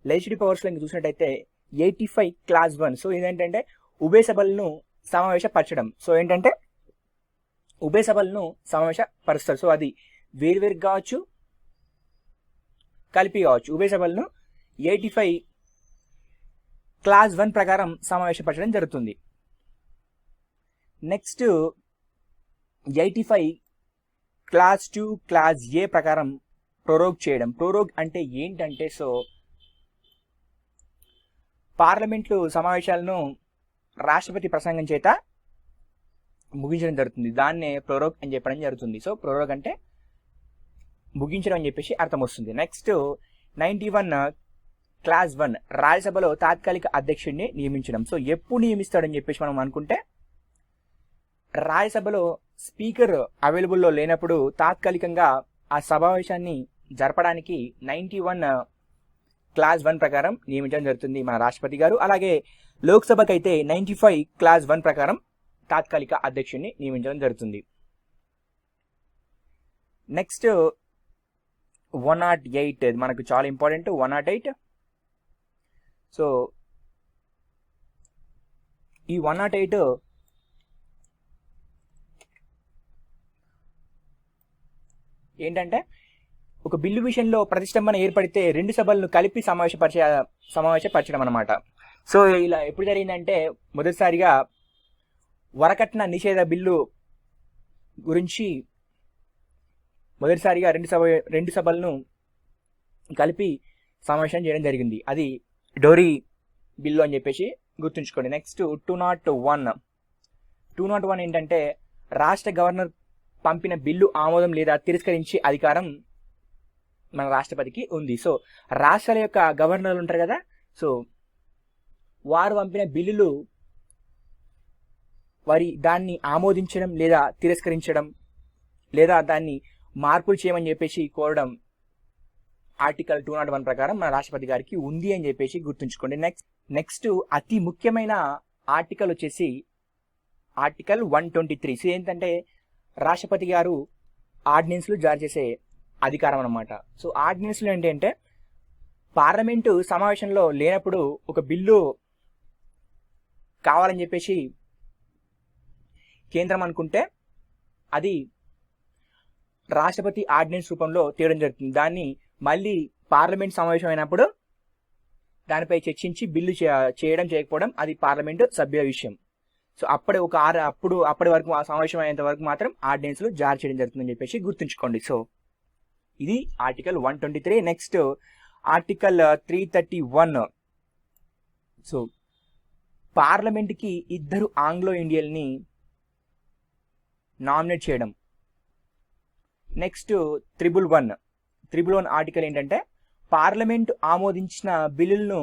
లెజిస్లేటివ్ పవర్స్లో ఇంక చూసినట్టయితే 85 క్లాస్ 1. సో ఏంటంటే ఉభయ సభలను సమావేశపరచడం. సో ఏంటంటే ఉభయ సభలను సమావేశపరుస్తారు. సో అది వేరువేరు కావచ్చు, కలిపి కావచ్చు. ఉభయ సభలను 85 క్లాస్ 1 ప్రకారం సమావేశపరచడం జరుగుతుంది. నెక్స్ట్ 85 క్లాస్ 2 క్లాస్ ఏ ప్రకారం ప్రొరోగ్ చేయడం. ప్రొరోగ్ అంటే ఏంటంటే, సో పార్లమెంట్లు సమావేశాలను రాష్ట్రపతి ప్రసంగం చేత ముగించడం జరుగుతుంది. దాన్నే ప్రొరోగ్ అని చెప్పడం జరుగుతుంది. సో ప్రొరోగ్ అంటే ముగించడం అని చెప్పేసి అర్థం వస్తుంది. నెక్స్ట్ 91 క్లాస్ 1 రాజ్యసభలో తాత్కాలిక అధ్యక్షుడిని నియమించడం. సో ఎప్పుడు నియమిస్తాడని చెప్పేసి మనం అనుకుంటే, రాజ్యసభలో స్పీకర్ అవైలబుల్లో లేనప్పుడు తాత్కాలికంగా ఆ సమావేశాన్ని జరపడానికి 91 క్లాస్ 1 ప్రకారం నియమించడం జరుగుతుంది మన రాష్ట్రపతి గారు. అలాగే లోక్సభకి అయితే 95 క్లాస్ 1 ప్రకారం తాత్కాలిక అధ్యక్షుడిని నియమించడం జరుగుతుంది. నెక్స్ట్ 108 మనకు చాలా ఇంపార్టెంట్. 108. సో ఈ 108 ఏంటంటే, ఒక బిల్లు విషయంలో ప్రతిష్టంభన ఏర్పడితే 2 సభలను కలిపి సమావేశపరచడం అన్నమాట. సో ఇలా ఎప్పుడు జరిగిందంటే, మొదటిసారిగా వరకట్న నిషేధ బిల్లు గురించి మొదటిసారిగా 2 సభలను కలిపి సమావేశం చేయడం జరిగింది. అది డోరీ బిల్లు అని చెప్పేసి గుర్తుంచుకోండి. నెక్స్ట్ 201 ఏంటంటే, రాష్ట్ర గవర్నర్ పంపిన బిల్లు ఆమోదం లేదా తిరస్కరించే అధికారం మన రాష్ట్రపతికి ఉంది. సో రాష్ట్రాల యొక్క గవర్నర్లు ఉంటారు కదా, సో వారు పంపిన బిల్లులు దాన్ని ఆమోదించడం లేదా తిరస్కరించడం లేదా దాన్ని మార్పులు చేయమని చెప్పేసి కోరడం ఆర్టికల్ 201 ప్రకారం మన రాష్ట్రపతి గారికి ఉంది అని చెప్పేసి గుర్తుంచుకోండి. నెక్స్ట్ అతి ముఖ్యమైన ఆర్టికల్ వచ్చేసి ఆర్టికల్ 123. సో ఏంటంటే, రాష్ట్రపతి గారు ఆర్డినెన్స్లు జారీ చేసే అధికారం అన్నమాట. సో ఆర్డినెన్స్లు ఏంటంటే, పార్లమెంటు సమావేశంలో లేనప్పుడు ఒక బిల్లు కావాలని చెప్పేసి కేంద్రం అనుకుంటే అది రాష్ట్రపతి ఆర్డినెన్స్ రూపంలో తేవడం జరుగుతుంది. దాన్ని మళ్ళీ పార్లమెంట్ సమావేశం అయినప్పుడు దానిపై చర్చించి బిల్లు చేయడం చేయకపోవడం అది పార్లమెంటు సభ్యుల విషయం. సో అప్పటి వరకు ఆ సమావేశం అయ్యేంత వరకు మాత్రం ఆర్డినెన్స్లు జారీ చేయడం జరుగుతుందని చెప్పేసి గుర్తుంచుకోండి. సో ఇది ఆర్టికల్ 123. Next article 331. సో పార్లమెంట్కి 2 ఆంగ్లో ఇండియన్ని నామినేట్ చేయడం. నెక్స్ట్ 311 ఆర్టికల్ ఏంటంటే, పార్లమెంట్ ఆమోదించిన బిల్లులను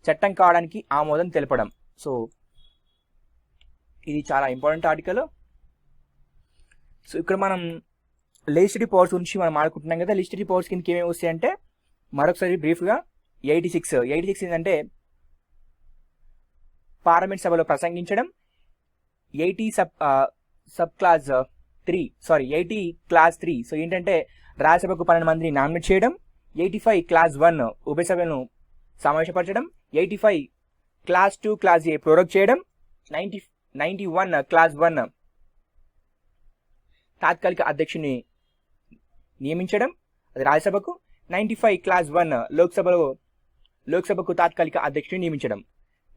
చట్టం కావడానికి ఆమోదం తెలపడం. సో ఇది చాలా ఇంపార్టెంట్ ఆర్టికల్. సో ఇక్కడ మనం లెజిస్లేటివ్ పవర్స్ గురించి మనం ఆడుకుంటున్నాం కదా. లెజిస్లేటివ్ పవర్స్ కిందకి ఏమేమి వస్తాయంటే, మరొకసారి బ్రీఫ్గా 86 ఏంటంటే పార్లమెంట్ సభలో ప్రసంగించడం. 80 క్లాస్ 3 సో ఏంటంటే రాజ్యసభకు 12 మందిని నామినేట్ చేయడం. 85 క్లాస్ 1 ఉభయ సభలను సమావేశపరచడం. 85 క్లాస్ 2 క్లాస్ ఏ ప్రొరోగ్ చేయడం. 91 క్లాస్ 1 తాత్కాలిక అధ్యక్షుని నియమించడం, అది రాజ్యసభకు. 95 క్లాస్ 1 లోక్సభకు తాత్కాలిక అధ్యక్షుని నియమించడం.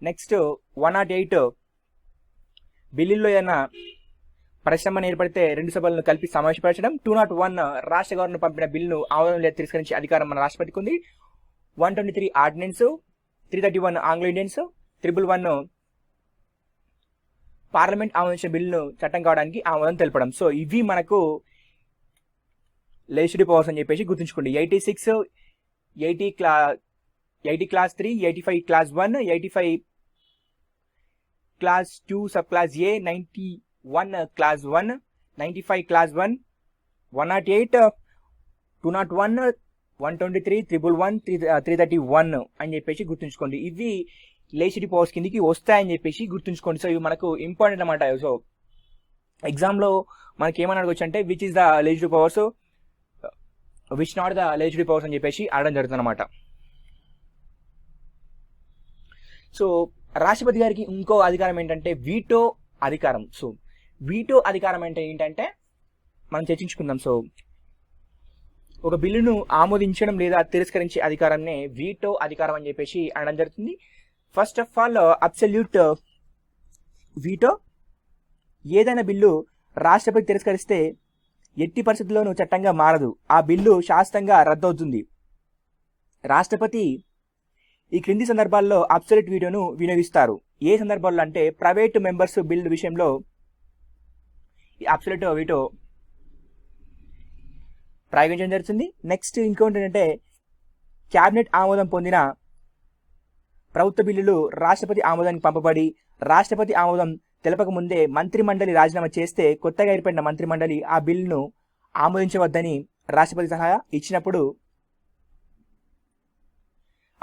నెక్స్ట్ 108 బిల్లుల్లో ఏదైనా పరిశ్రమ ఏర్పడితే 2 సభలను కలిపి సమావేశపరచడం. 201 రాష్ట్ర గవర్నర్ పంపిన బిల్లును ఆమోదం లేదా తిరస్కరించే అధికారం మన రాష్ట్రపతికి ఉంది. 123 ఆర్డినెన్స్. 331 Anglo Indians. 311 పార్లమెంట్ ఆమోదించిన బిల్లును చట్టం కావడానికి ఆమోదం తెలపడం. సో ఇవి మనకు లెజిస్లేటివ్ పవర్స్ అని చెప్పేసి గుర్తుంచుకోండి. 86 80 class 3, 85 class 1, 85 class 2 sub class A, 91 class 1, 95 class 1, 108, 201, 123, 111, 331 అని చెప్పేసి గుర్తుంచుకోండి. ఇవి లెజిస్లేటివ్ పవర్స్ కిందికి వస్తాయని చెప్పేసి గుర్తుంచుకోండి. సో ఇవి మనకు ఇంపార్టెంట్ అనమాట. సో ఎగ్జామ్లో మనకి ఏమని అడగొచ్చు అంటే which is the legislative powers, which not the legislative powers అని చెప్పేసి అడగడం జరుగుతుంది అనమాట. సో రాష్ట్రపతి గారికి ఇంకో అధికారం ఏంటంటే వీటో అధికారం. సో వీటో అధికారం అంటే ఏంటంటే మనం చర్చించుకుందాం. సో ఒక బిల్లును ఆమోదించడం లేదా తిరస్కరించే అధికారాన్ని వీటో అధికారం అని చెప్పేసి అనడం జరుగుతుంది. First of all absolute veto, ఏదైనా బిల్లు రాష్ట్రపతి తిరస్కరిస్తే ఎట్టి పరిస్థితుల్లోనూ చట్టంగా మారదు, ఆ బిల్లు శాశ్వతంగా రద్దవుతుంది. రాష్ట్రపతి ఈ క్రింది సందర్భాల్లో అబ్సల్యూట్ వీటోను వినియోగిస్తారు. ఏ సందర్భాల్లో అంటే ప్రైవేటు మెంబర్స్ బిల్ విషయంలో అబ్సల్యూట్ వీటో ప్రయోగించడం జరుగుతుంది. నెక్స్ట్ ఇంకోటి ఏంటంటే క్యాబినెట్ ఆమోదం పొందిన ప్రభుత్వ బిల్లులు రాష్ట్రపతి ఆమోదానికి పంపబడి రాష్ట్రపతి ఆమోదం తెలపక ముందే మంత్రి మండలి రాజీనామా చేస్తే కొత్తగా ఏర్పడిన మంత్రి మండలి ఆ బిల్లును ఆమోదించవద్దని రాష్ట్రపతి సలహా ఇచ్చినప్పుడు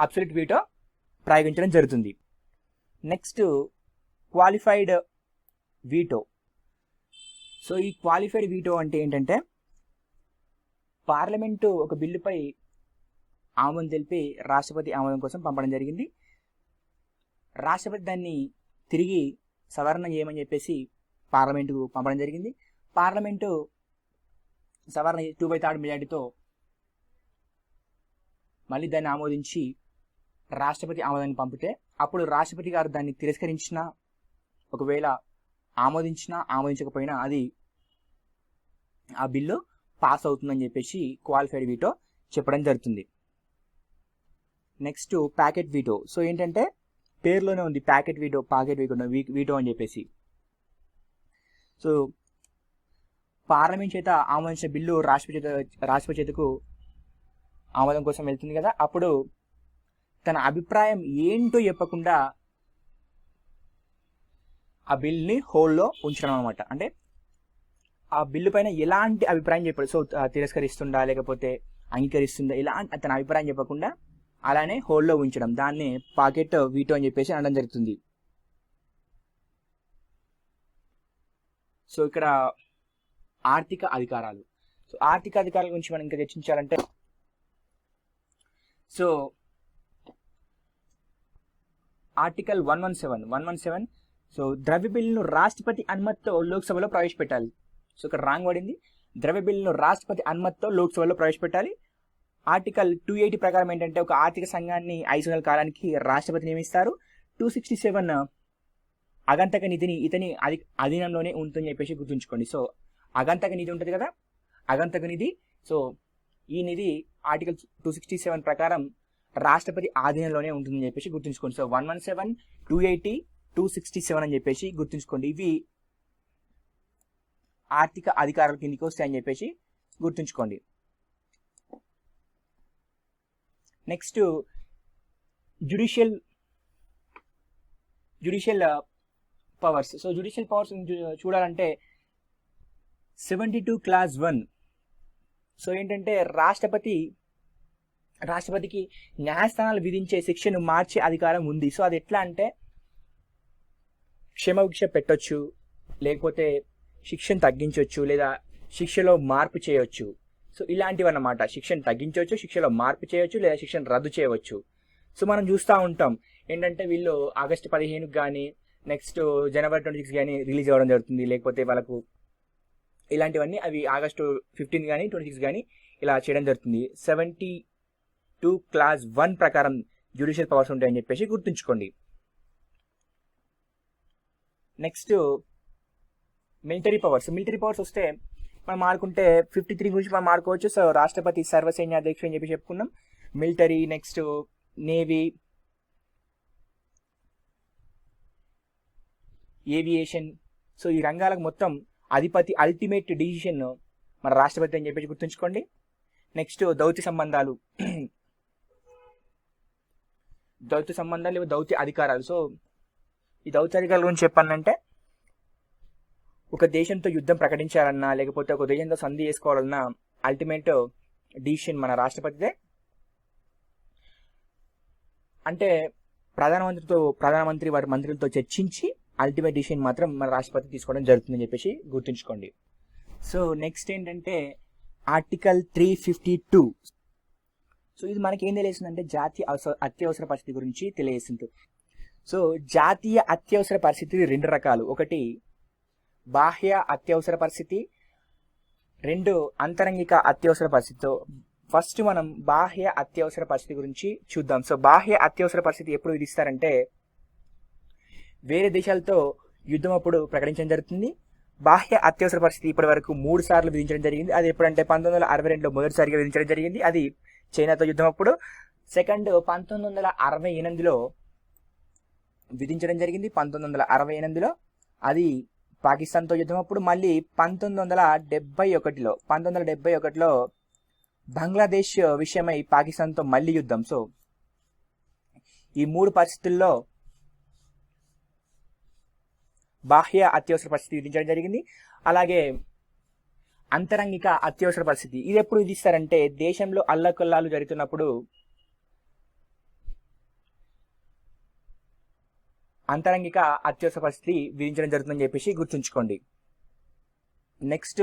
అబ్సల్యూట్ వీటో ప్రయోగించడం జరుగుతుంది. Next qualified veto. సో ఈ క్వాలిఫైడ్ వీటో అంటే ఏంటంటే పార్లమెంటు ఒక బిల్లుపై ఆమోదం తెలిపి రాష్ట్రపతి ఆమోదం కోసం పంపడం జరిగింది. రాష్ట్రపతి దాన్ని తిరిగి సవరణ చేయమని చెప్పేసి పార్లమెంటుకు పంపడం జరిగింది. పార్లమెంటు సవరణ 2/3 మెజార్టీతో మళ్ళీ దాన్ని ఆమోదించి రాష్ట్రపతి ఆమోదాన్ని పంపితే అప్పుడు రాష్ట్రపతి గారు దాన్ని తిరస్కరించినా ఒకవేళ ఆమోదించినా ఆమోదించకపోయినా అది ఆ బిల్లు పాస్ అవుతుందని చెప్పేసి క్వాలిఫైడ్ వీటో చెప్పడం జరుగుతుంది. Next packet veto. సో ఏంటంటే పేరులోనే ఉంది ప్యాకెట్ వీటో వీటో అని చెప్పేసి. సో పార్లమెంట్ చేత ఆమోదించిన బిల్లు రాష్ట్రపతి చేతకు ఆమోదం కోసం వెళ్తుంది కదా, అప్పుడు తన అభిప్రాయం ఏంటో చెప్పకుండా ఆ బిల్ని హోల్డ్లో ఉంచడం అనమాట. అంటే ఆ బిల్లు పైన ఎలాంటి అభిప్రాయం చెప్పాడు, సో తిరస్కరిస్తుందా లేకపోతే అంగీకరిస్తుందా ఇలా తన అభిప్రాయం చెప్పకుండా అలానే హోల్డ్లో ఉంచడం, దాన్ని పాకెట్ వీటో అని చెప్పేసి అనడం జరుగుతుంది. సో ఇక్కడ ఆర్థిక అధికారాలు. సో ఆర్థిక అధికారాల గురించి మనం ఇంకా చర్చించాలంటే సో ఆర్టికల్ 117 సో ద్రవ్య బిల్లును రాష్ట్రపతి అనుమతితో లోక్సభలో ప్రవేశపెట్టాలి. సో ఇక్కడ రాంగ్ పడింది. ద్రవ్య బిల్లును రాష్ట్రపతి అనుమతితో లోక్సభలో ప్రవేశపెట్టాలి. ఆర్టికల్ 280 ప్రకారం ఏంటంటే ఒక ఆర్థిక సంఘాన్ని 5 సంవత్సరాల కాలానికి రాష్ట్రపతి నియమిస్తారు. 267 అగంతక నిధిని ఇతని అధీనంలోనే ఉంటుందని చెప్పేసి గుర్తుంచుకోండి. సో అగంతక నిధి ఉంటుంది కదా, అగంతక నిధి. సో ఈ నిధి ఆర్టికల్ 267 ప్రకారం రాష్ట్రపతి ఆధీనంలోనే ఉంటుందని చెప్పేసి గుర్తుంచుకోండి. సో 117, 280, 267 అని చెప్పేసి గుర్తుంచుకోండి. ఇవి ఆర్థిక అధికారాల కిందికి వస్తాయని చెప్పేసి గుర్తుంచుకోండి. Next judicial powers. So judicial powers చూడాలంటే 72 క్లాస్ 1. సో ఏంటంటే రాష్ట్రపతికి న్యాయస్థానాలు విధించే శిక్షను మార్చే అధికారం ఉంది. సో అది ఎట్లా అంటే క్షమాభిక్ష పెట్టొచ్చు, లేకపోతే శిక్షను తగ్గించవచ్చు, లేదా శిక్షలో మార్పు చేయవచ్చు. సో ఇలాంటివి అన్నమాట. శిక్షను తగ్గించవచ్చు, శిక్షలో మార్పు చేయవచ్చు, లేదా శిక్షను రద్దు చేయవచ్చు. సో మనం చూస్తూ ఉంటాం ఏంటంటే వీళ్ళు ఆగస్టు 15 కానీ నెక్స్ట్ జనవరి 26 కానీ రిలీజ్ అవ్వడం జరుగుతుంది. లేకపోతే వాళ్ళకు ఇలాంటివన్నీ అవి ఆగస్టు 15 కానీ 26 కానీ ఇలా చేయడం జరుగుతుంది. 72 క్లాస్ 1 ప్రకారం జ్యుడిషియల్ పవర్స్ ఉంటాయని చెప్పేసి గుర్తుంచుకోండి. నెక్స్ట్ మిలిటరీ పవర్స్ వస్తే మనం ఆడుకుంటే 53 గురించి మనం ఆడుకోవచ్చు. సో రాష్ట్రపతి సర్వసైన్య అధ్యక్షుడు అని చెప్పి చెప్పుకున్నాం. Military, next navy, aviation. So ఈ రంగాలకు మొత్తం అల్టిమేట్ డిసిషన్ మన రాష్ట్రపతి అని చెప్పేసి గుర్తుంచుకోండి. నెక్స్ట్ దౌత్య సంబంధాలు లేదా దౌత్య అధికారాలు. సో ఈ దౌత్య అధికారుల గురించి చెప్పానంటే ఒక దేశంతో యుద్ధం ప్రకటించాలన్నా లేకపోతే ఒక దేశంతో సంధి చేసుకోవాలన్నా అల్టిమేట్ డిసిషన్ మన రాష్ట్రపతిదే. అంటే ప్రధానమంత్రి వారి మంత్రులతో చర్చించి అల్టిమేట్ డిసిషన్ మాత్రం మన రాష్ట్రపతి తీసుకోవడం జరుగుతుందని చెప్పేసి గుర్తుంచుకోండి. సో నెక్స్ట్ ఏంటంటే ఆర్టికల్ 352. సో ఇది మనకి ఏం తెలియజేస్తుందంటే జాతీయ అత్యవసర పరిస్థితి గురించి తెలియజేస్తుంది. సో జాతీయ అత్యవసర పరిస్థితి 2 రకాలు. ఒకటి బాహ్య అత్యవసర పరిస్థితి, 2 అంతరంగిక అత్యవసర పరిస్థితి. ఫస్ట్ మనం బాహ్య అత్యవసర పరిస్థితి గురించి చూద్దాం. సో బాహ్య అత్యవసర పరిస్థితి ఎప్పుడు విధిస్తారంటే వేరే దేశాలతో యుద్ధం అప్పుడు ప్రకటించడం జరుగుతుంది. బాహ్య అత్యవసర పరిస్థితి ఇప్పటి వరకు 3 సార్లు విధించడం జరిగింది. అది ఎప్పుడంటే 1962లో మొదటిసారిగా విధించడం జరిగింది, అది చైనాతో యుద్ధం అప్పుడు. సెకండ్ 1968లో విధించడం జరిగింది, 1968లో అది పాకిస్తాన్తో యుద్ధం అప్పుడు. మళ్ళీ 1971లో బంగ్లాదేశ్ విషయమై పాకిస్తాన్తో మళ్ళీ యుద్ధం. సో ఈ 3 పరిస్థితుల్లో బాహ్య అత్యవసర పరిస్థితి విధించడం జరిగింది. అలాగే అంతరంగిక అత్యవసర పరిస్థితి ఇది ఎప్పుడు విధిస్తారంటే దేశంలో అల్లకల్లాలు జరుగుతున్నప్పుడు అంతరంగిక అత్యవసర పరిస్థితి విధించడం జరుగుతుందని చెప్పేసి గుర్తుంచుకోండి. Next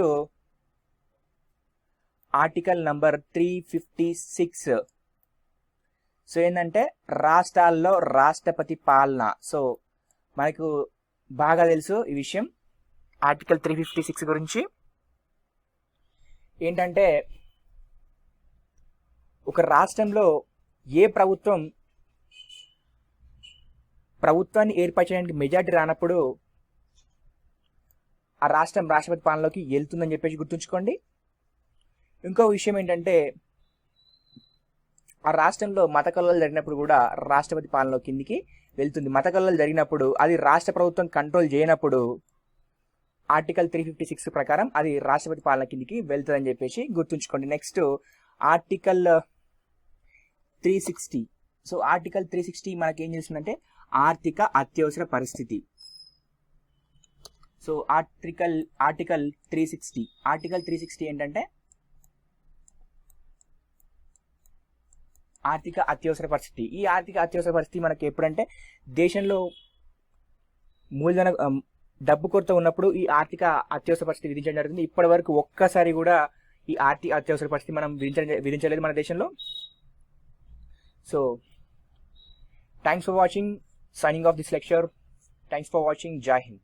article number 356. సో ఏంటంటే రాష్ట్రాల్లో రాష్ట్రపతి పాలన. సో మనకు బాగా తెలుసు ఈ విషయం ఆర్టికల్ 356 గురించి. ఏంటంటే ఒక రాష్ట్రంలో ఏ ప్రభుత్వాన్ని ఏర్పరచడానికి మెజార్టీ రానప్పుడు ఆ రాష్ట్రం రాష్ట్రపతి పాలనలోకి వెళ్తుందని చెప్పేసి గుర్తుంచుకోండి. ఇంకో విషయం ఏంటంటే ఆ రాష్ట్రంలో మత కలహాలు జరిగినప్పుడు కూడా రాష్ట్రపతి పాలన కిందికి వెళ్తుంది. మత కలహాలు జరిగినప్పుడు అది రాష్ట్ర ప్రభుత్వం కంట్రోల్ చేయనప్పుడు ఆర్టికల్ 356 ప్రకారం అది రాష్ట్రపతి పాలన కిందికి వెళ్తుందని చెప్పేసి గుర్తుంచుకోండి. Next article 360. సో ఆర్టికల్ 360 మనకి ఏం చేస్తుందంటే ఆర్థిక అత్యవసర పరిస్థితి. సో ఆర్టికల్ 360 ఏంటంటే ఆర్థిక అత్యవసర పరిస్థితి. ఈ ఆర్థిక అత్యవసర పరిస్థితి మనకి ఎప్పుడంటే దేశంలో మూలధన డబ్బు కొరత ఉన్నప్పుడు ఈ ఆర్థిక అత్యవసర పరిస్థితి విధించడం జరుగుతుంది. ఇప్పటి వరకు ఒక్కసారి కూడా ఈ ఆర్థిక అత్యవసర పరిస్థితి మనం విధించలేదు మన దేశంలో. So thanks for watching. Signing off this lecture. Thanks for watching. Jai Hind.